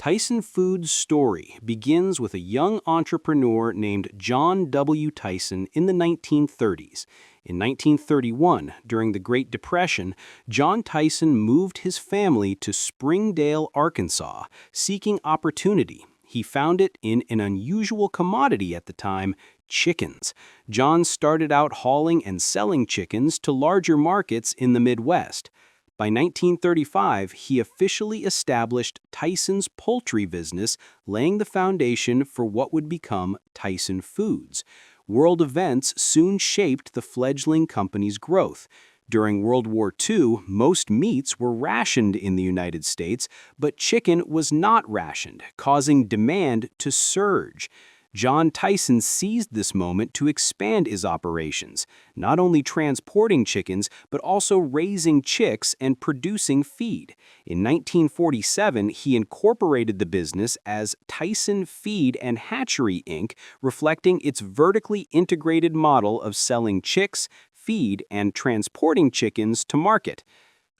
Tyson Foods' story begins with a young entrepreneur named John W. Tyson in the 1930s. In 1931, during the Great Depression, John Tyson moved his family to Springdale, Arkansas, seeking opportunity. He found it in an unusual commodity at the time, chickens. John started out hauling and selling chickens to larger markets in the Midwest. By 1935, he officially established Tyson's poultry business, laying the foundation for what would become Tyson Foods. World events soon shaped the fledgling company's growth. During World War II, most meats were rationed in the United States, but chicken was not rationed, causing demand to surge. John Tyson seized this moment to expand his operations, not only transporting chickens, but also raising chicks and producing feed. In 1947, he incorporated the business as Tyson Feed and Hatchery, Inc., reflecting its vertically integrated model of selling chicks, feed, and transporting chickens to market.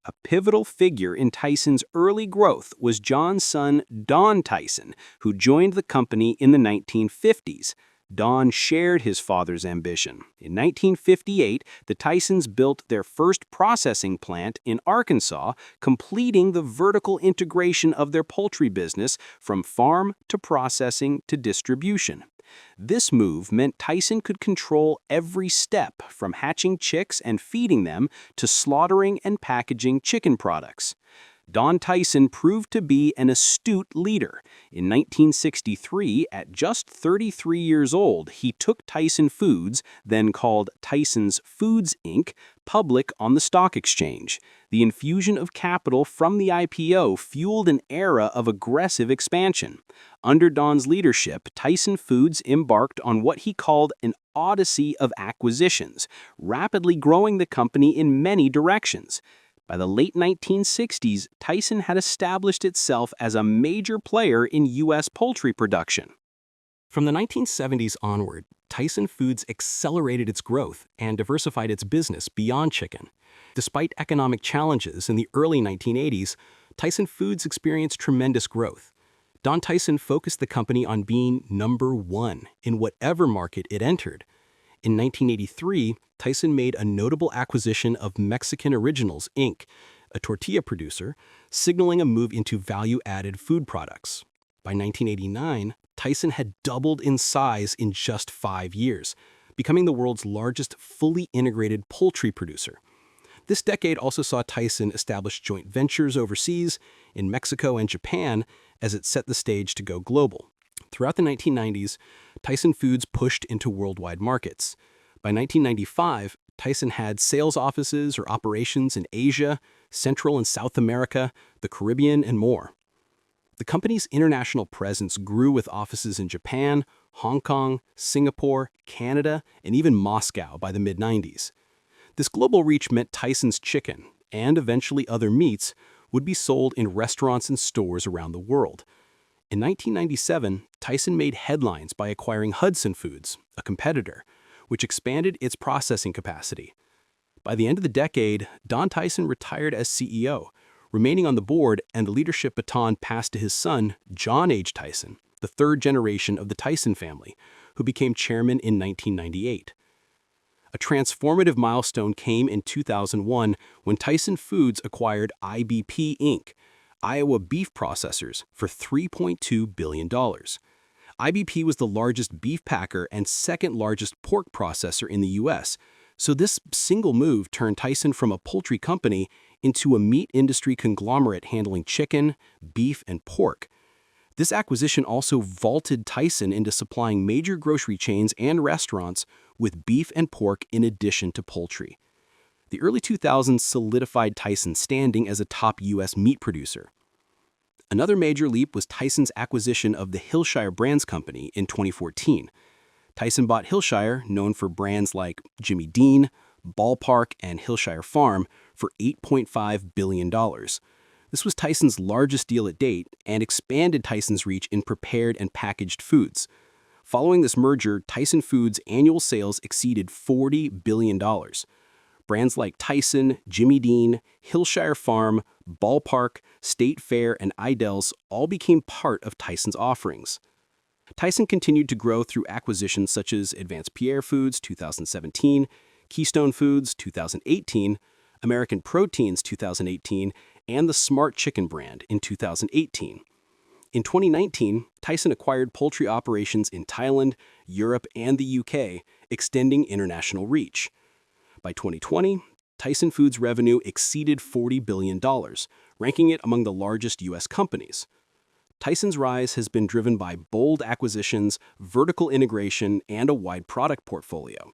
A pivotal figure in Tyson's early growth was John's son, Don Tyson, who joined the company in the 1950s. Don shared his father's ambition. In 1958, the Tysons built their first processing plant in Arkansas, completing the vertical integration of their poultry business from farm to processing to distribution. This move meant Tyson could control every step, from hatching chicks and feeding them to slaughtering and packaging chicken products. Don Tyson proved to be an astute leader. In 1963, at just 33 years old, he took Tyson Foods, then called Tyson's Foods, Inc., public on the stock exchange. The infusion of capital from the IPO fueled an era of aggressive expansion. Under Don's leadership, Tyson Foods embarked on what he called an odyssey of acquisitions, rapidly growing the company in many directions. By the late 1960s, Tyson had established itself as a major player in U.S. poultry production. From the 1970s onward, Tyson Foods accelerated its growth and diversified its business beyond chicken. Despite economic challenges in the early 1980s, Tyson Foods experienced tremendous growth. Don Tyson focused the company on being number one in whatever market it entered. In 1983, Tyson made a notable acquisition of Mexican Originals, Inc., a tortilla producer, signaling a move into value-added food products. By 1989, Tyson had doubled in size in just 5 years, becoming the world's largest fully integrated poultry producer. This decade also saw Tyson establish joint ventures overseas, in Mexico and Japan, as it set the stage to go global. Throughout the 1990s, Tyson Foods pushed into worldwide markets. By 1995, Tyson had sales offices or operations in Asia, Central and South America, the Caribbean, and more. The company's international presence grew with offices in Japan, Hong Kong, Singapore, Canada, and even Moscow by the mid-90s. This global reach meant Tyson's chicken, and eventually other meats, would be sold in restaurants and stores around the world. In 1997, Tyson made headlines by acquiring Hudson Foods, a competitor, which expanded its processing capacity. By the end of the decade, Don Tyson retired as CEO, remaining on the board, and the leadership baton passed to his son, John H. Tyson, the third generation of the Tyson family, who became chairman in 1998. A transformative milestone came in 2001 when Tyson Foods acquired IBP, Inc., Iowa Beef Processors, for $3.2 billion. IBP was the largest beef packer and second largest pork processor in the U.S., so this single move turned Tyson from a poultry company into a meat industry conglomerate handling chicken, beef, and pork. This acquisition also vaulted Tyson into supplying major grocery chains and restaurants with beef and pork in addition to poultry. The early 2000s solidified Tyson's standing as a top U.S. meat producer. Another major leap was Tyson's acquisition of the Hillshire Brands Company in 2014. Tyson bought Hillshire, known for brands like Jimmy Dean, Ballpark, and Hillshire Farm, for $8.5 billion. This was Tyson's largest deal at date and expanded Tyson's reach in prepared and packaged foods. Following this merger, Tyson Foods' annual sales exceeded $40 billion. Brands like Tyson, Jimmy Dean, Hillshire Farm, Ballpark, State Fair, and Idell's all became part of Tyson's offerings. Tyson continued to grow through acquisitions such as Advanced Pierre Foods 2017, Keystone Foods 2018, American Proteins 2018, and the Smart Chicken brand in 2018. In 2019, Tyson acquired poultry operations in Thailand, Europe, and the UK, extending international reach. By 2020, Tyson Foods' revenue exceeded $40 billion, ranking it among the largest U.S. companies. Tyson's rise has been driven by bold acquisitions, vertical integration, and a wide product portfolio.